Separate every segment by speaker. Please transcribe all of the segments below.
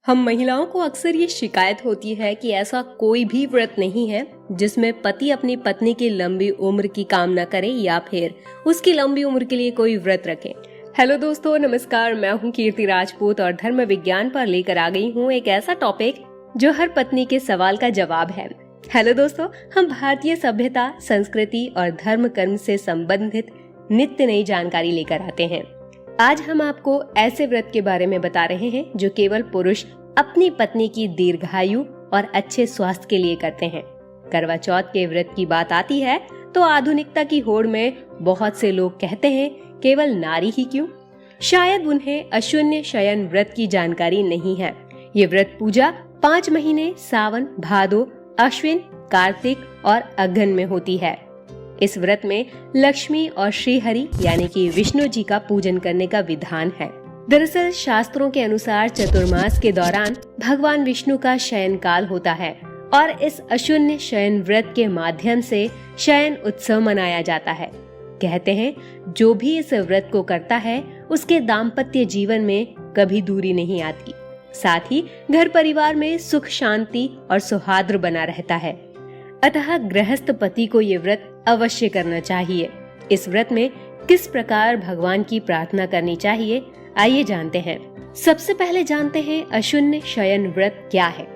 Speaker 1: हम महिलाओं को अक्सर ये शिकायत होती है कि ऐसा कोई भी व्रत नहीं है जिसमें पति अपनी पत्नी की लंबी उम्र की कामना करे या फिर उसकी लंबी उम्र के लिए कोई व्रत रखे। हेलो दोस्तों, नमस्कार। मैं हूँ कीर्ति राजपूत और धर्म विज्ञान पर लेकर आ गई हूँ एक ऐसा टॉपिक जो हर पत्नी के सवाल का जवाब है। हेलो दोस्तों, हम भारतीय सभ्यता, संस्कृति और धर्म कर्म से संबंधित नित्य नई जानकारी लेकर आते हैं। आज हम आपको ऐसे व्रत के बारे में बता रहे हैं जो केवल पुरुष अपनी पत्नी की दीर्घायु और अच्छे स्वास्थ्य के लिए करते हैं। करवा चौथ के व्रत की बात आती है तो आधुनिकता की होड़ में बहुत से लोग कहते हैं केवल नारी ही क्यों, शायद उन्हें अशून्य शयन व्रत की जानकारी नहीं है। ये व्रत पूजा 5 महीने सावन, भादो, अश्विन, कार्तिक और अगहन में होती है। इस व्रत में लक्ष्मी और श्रीहरि यानी कि विष्णु जी का पूजन करने का विधान है। दरअसल शास्त्रों के अनुसार चतुर्मास के दौरान भगवान विष्णु का शयन काल होता है और इस अशून्य शयन व्रत के माध्यम से शयन उत्सव मनाया जाता है। कहते हैं जो भी इस व्रत को करता है उसके दाम्पत्य जीवन में कभी दूरी नहीं आती, साथ ही घर परिवार में सुख शांति और सौहार्द बना रहता है। अतः गृहस्थ पति को ये व्रत अवश्य करना चाहिए। इस व्रत में किस प्रकार भगवान की प्रार्थना करनी चाहिए, आइए जानते हैं। सबसे पहले जानते हैं अशून्य शयन व्रत क्या है।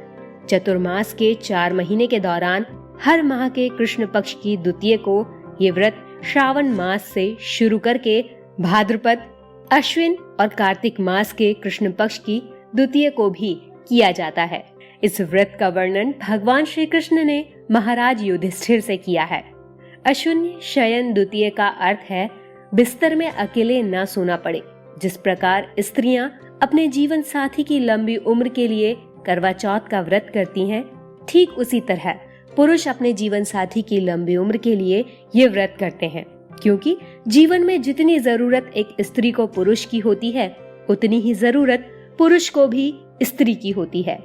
Speaker 1: चतुर्मास के 4 महीने के दौरान हर माह के कृष्ण पक्ष की द्वितीय को ये व्रत श्रावण मास से शुरू करके भाद्रपद, अश्विन और कार्तिक मास के कृष्ण पक्ष की द्वितीय को भी किया जाता है। इस व्रत का वर्णन भगवान श्री कृष्ण ने महाराज युधिष्ठिर से किया है। अशून्य शयन द्वितीय का अर्थ है बिस्तर में अकेले न सोना पड़े। जिस प्रकार स्त्रियां अपने जीवन साथी की लंबी उम्र के लिए करवा चौथ का व्रत करती हैं, ठीक उसी तरह पुरुष अपने जीवन साथी की लंबी उम्र के लिए ये व्रत करते हैं, क्योंकि जीवन में जितनी जरूरत एक स्त्री को पुरुष की होती है उतनी ही जरूरत पुरुष को भी स्त्री की होती है।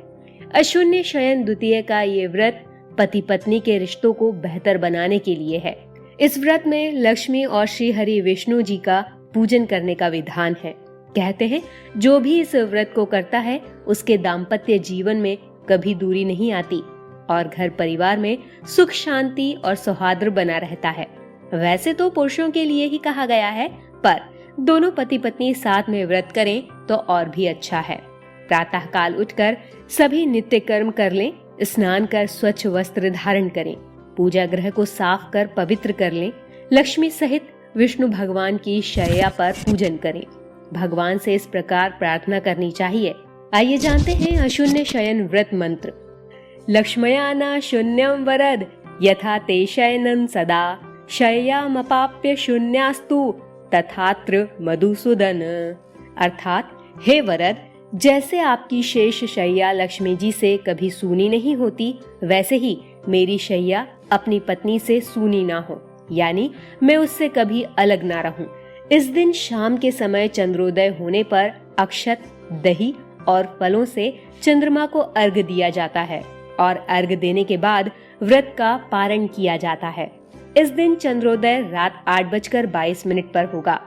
Speaker 1: अशून्य शयन द्वितीय का ये व्रत पति पत्नी के रिश्तों को बेहतर बनाने के लिए है। इस व्रत में लक्ष्मी और श्री हरि विष्णु जी का पूजन करने का विधान है। कहते हैं जो भी इस व्रत को करता है उसके दाम्पत्य जीवन में कभी दूरी नहीं आती और घर परिवार में सुख शांति और सौहार्द बना रहता है। वैसे तो पुरुषों के लिए ही कहा गया है, पर दोनों पति पत्नी साथ में व्रत करें तो और भी अच्छा है। प्रातः काल उठकर सभी नित्य कर्म कर लें, स्नान कर स्वच्छ वस्त्र धारण करें, पूजा गृह को साफ कर पवित्र कर लें, लक्ष्मी सहित विष्णु भगवान की शैया पर पूजन करें। भगवान से इस प्रकार प्रार्थना करनी चाहिए। आइए जानते हैं अशून्य शयन व्रत मंत्र। लक्ष्मया शून्यम वरद यथा ते शयनं सदा शय्यामपाप्य शून्यास्तु तथात्र मधुसूदन। अर्थात हे वरद, जैसे आपकी शेष शैया लक्ष्मी जी से कभी सूनी नहीं होती, वैसे ही मेरी शैया अपनी पत्नी से सूनी ना हो, यानी मैं उससे कभी अलग ना रहूं। इस दिन शाम के समय चंद्रोदय होने पर अक्षत, दही और फलों से चंद्रमा को अर्घ्य दिया जाता है और अर्घ्य देने के बाद व्रत का पारण किया जाता है। इस दिन चंद्रोदय रात 8:22 पर होगा।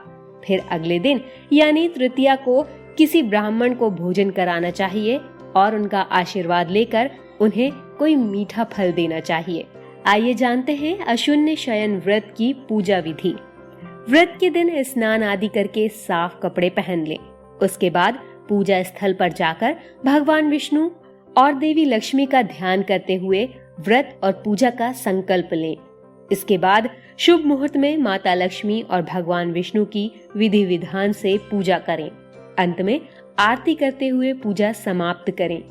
Speaker 1: फिर अगले दिन यानी तृतीया को किसी ब्राह्मण को भोजन कराना चाहिए और उनका आशीर्वाद लेकर उन्हें कोई मीठा फल देना चाहिए। आइए जानते हैं अशून्य शयन व्रत की पूजा विधि। व्रत के दिन स्नान आदि करके साफ कपड़े पहन लें। उसके बाद पूजा स्थल पर जाकर भगवान विष्णु और देवी लक्ष्मी का ध्यान करते हुए व्रत और पूजा का संकल्प लें। इसके बाद शुभ मुहूर्त में माता लक्ष्मी और भगवान विष्णु की विधि विधान से पूजा करें। अंत में आरती करते हुए पूजा समाप्त करें।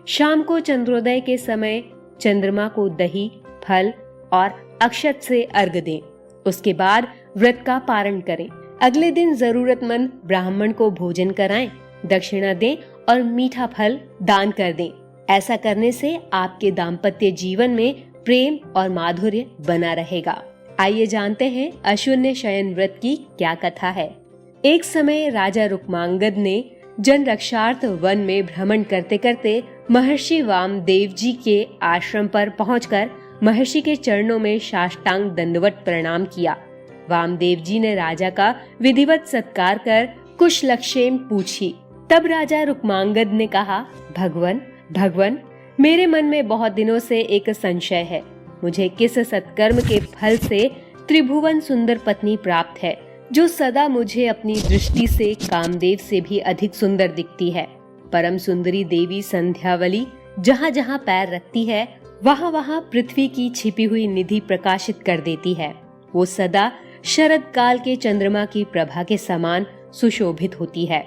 Speaker 1: शाम को चंद्रोदय के समय चंद्रमा को दही, फल और अक्षत से अर्घ्य दें। उसके बाद व्रत का पारण करें। अगले दिन जरूरतमंद ब्राह्मण को भोजन कराएं, दक्षिणा दें और मीठा फल दान कर दें। ऐसा करने से आपके दाम्पत्य जीवन में प्रेम और माधुर्य बना रहेगा। आइए जानते हैं अशून्य शयन व्रत की क्या कथा है। एक समय राजा रुक्मांगद ने जन रक्षार्थ वन में भ्रमण करते करते महर्षि वामदेव जी के आश्रम पर पहुंचकर महर्षि के चरणों में साष्टांग दंडवत प्रणाम किया। वामदेव जी ने राजा का विधिवत सत्कार कर कुशलक्षेम पूछी। तब राजा रुक्मांगद ने कहा, भगवन, मेरे मन में बहुत दिनों से एक संशय है। मुझे किस सत्कर्म के फल से त्रिभुवन सुंदर पत्नी प्राप्त है, जो सदा मुझे अपनी दृष्टि से कामदेव से भी अधिक सुंदर दिखती है। परम सुंदरी देवी संध्यावली जहाँ जहाँ पैर रखती है, वहाँ वहाँ पृथ्वी की छिपी हुई निधि प्रकाशित कर देती है। वो सदा शरद काल के चंद्रमा की प्रभा के समान सुशोभित होती है।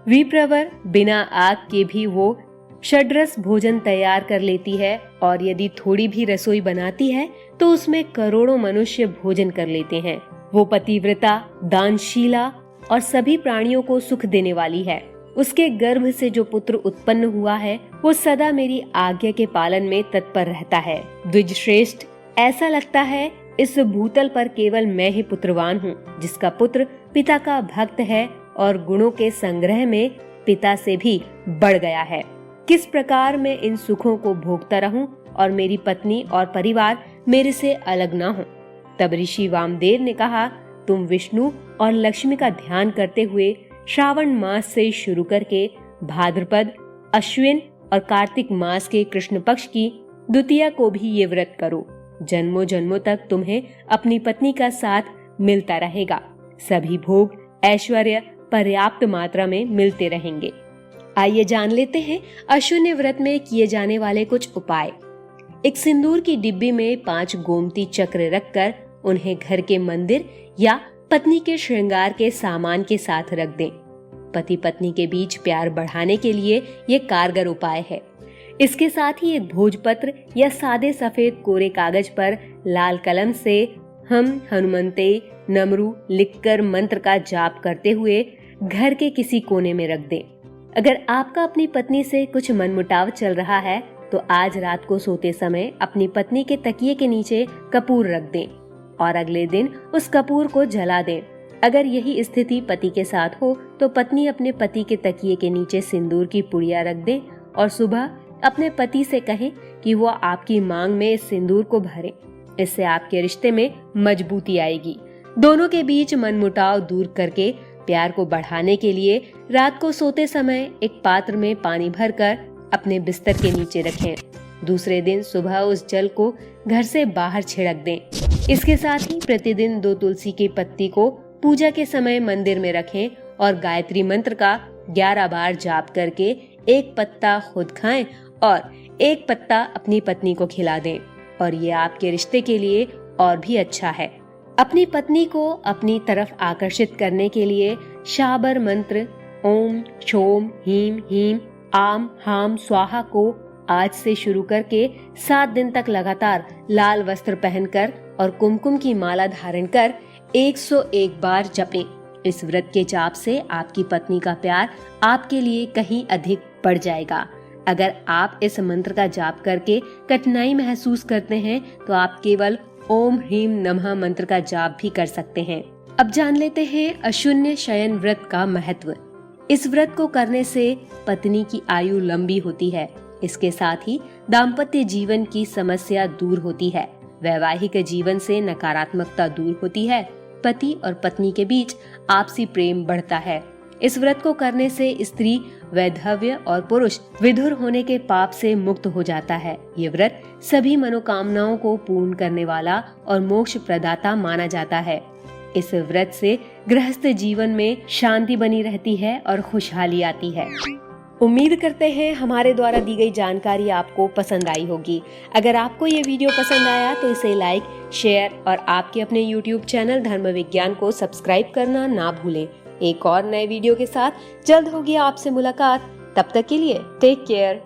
Speaker 1: विप्रवर बिना आग के भी वो षड्रस भोजन तैयार कर लेती है, और यदि थोड़ी भी रसोई बनाती है तो उसमें करोड़ों मनुष्य भोजन कर लेते हैं। वो पतिव्रता, दानशीला और सभी प्राणियों को सुख देने वाली है। उसके गर्भ से जो पुत्र उत्पन्न हुआ है, वो सदा मेरी आज्ञा के पालन में तत्पर रहता है। द्विजश्रेष्ठ, ऐसा लगता है इस भूतल पर केवल मैं ही पुत्रवान हूँ, जिसका पुत्र पिता का भक्त है और गुणों के संग्रह में पिता से भी बढ़ गया है। किस प्रकार मैं इन सुखों को भोगता रहूं और मेरी पत्नी और परिवार मेरे से अलग ना हो। तब ऋषि वामदेव ने कहा, तुम विष्णु और लक्ष्मी का ध्यान करते हुए श्रावण मास से शुरू करके भाद्रपद, अश्विन और कार्तिक मास के कृष्ण पक्ष की द्वितीया को भी ये व्रत करो। जन्मों जन्मों तक तुम्हें अपनी पत्नी का साथ मिलता रहेगा। सभी भोग ऐश्वर्य पर्याप्त मात्रा में मिलते रहेंगे। आइए जान लेते हैं अश्विनी व्रत में किए जाने वाले कुछ उपाय। एक सिंदूर की डिब्बी में 5 गोमती चक्र रखकर उन्हें घर के मंदिर या पत्नी के श्रृंगार के सामान के साथ रख दें। पति पत्नी के बीच प्यार बढ़ाने के लिए ये कारगर उपाय है। इसके साथ ही एक भोजपत्र या सादे सफेद कोरे कागज पर लाल कलम से हम हनुमंते नमरू लिखकर मंत्र का जाप करते हुए घर के किसी कोने में रख दें। अगर आपका अपनी पत्नी से कुछ मनमुटाव चल रहा है तो आज रात को सोते समय अपनी पत्नी के तकिए के नीचे कपूर रख दें और अगले दिन उस कपूर को जला दें। अगर यही स्थिति पति के साथ हो तो पत्नी अपने पति के तकिए के नीचे सिंदूर की पुड़िया रख दें और सुबह अपने पति से कहें कि वो आपकी मांग में इस सिंदूर को भरे। इससे आपके रिश्ते में मजबूती आएगी। दोनों के बीच मनमुटाव दूर करके प्यार को बढ़ाने के लिए रात को सोते समय एक पात्र में पानी भरकर अपने बिस्तर के नीचे रखें। दूसरे दिन सुबह उस जल को घर से बाहर छिड़क दें। इसके साथ ही प्रतिदिन 2 तुलसी की पत्ती को पूजा के समय मंदिर में रखें और गायत्री मंत्र का 11 बार जाप करके 1 पत्ता खुद खाएं और 1 पत्ता अपनी पत्नी को खिला दें, और ये आपके रिश्ते के लिए और भी अच्छा है। अपनी पत्नी को अपनी तरफ आकर्षित करने के लिए शाबर मंत्र ओम क्षोम हीम हीम आम हाम स्वाहा को आज से शुरू करके 7 दिन तक लगातार लाल वस्त्र पहनकर और कुमकुम की माला धारण कर 101 बार जपें। इस व्रत के जाप से आपकी पत्नी का प्यार आपके लिए कहीं अधिक बढ़ जाएगा। अगर आप इस मंत्र का जाप करके कठिनाई महसूस करते हैं तो आप केवल ओम ह्रीम नमः मंत्र का जाप भी कर सकते हैं। अब जान लेते हैं अशून्य शयन व्रत का महत्व। इस व्रत को करने से पत्नी की आयु लंबी होती है। इसके साथ ही दाम्पत्य जीवन की समस्या दूर होती है। वैवाहिक जीवन से नकारात्मकता दूर होती है। पति और पत्नी के बीच आपसी प्रेम बढ़ता है। इस व्रत को करने से स्त्री वैधव्य और पुरुष विधुर होने के पाप से मुक्त हो जाता है। ये व्रत सभी मनोकामनाओं को पूर्ण करने वाला और मोक्ष प्रदाता माना जाता है। इस व्रत से गृहस्थ जीवन में शांति बनी रहती है और खुशहाली आती है। उम्मीद करते हैं हमारे द्वारा दी गई जानकारी आपको पसंद आई होगी। अगर आपको ये वीडियो पसंद आया तो इसे लाइक, शेयर और आपके अपने YouTube चैनल धर्म विज्ञान को सब्सक्राइब करना ना भूलें। एक और नए वीडियो के साथ जल्द होगी आपसे मुलाकात। तब तक के लिए टेक केयर।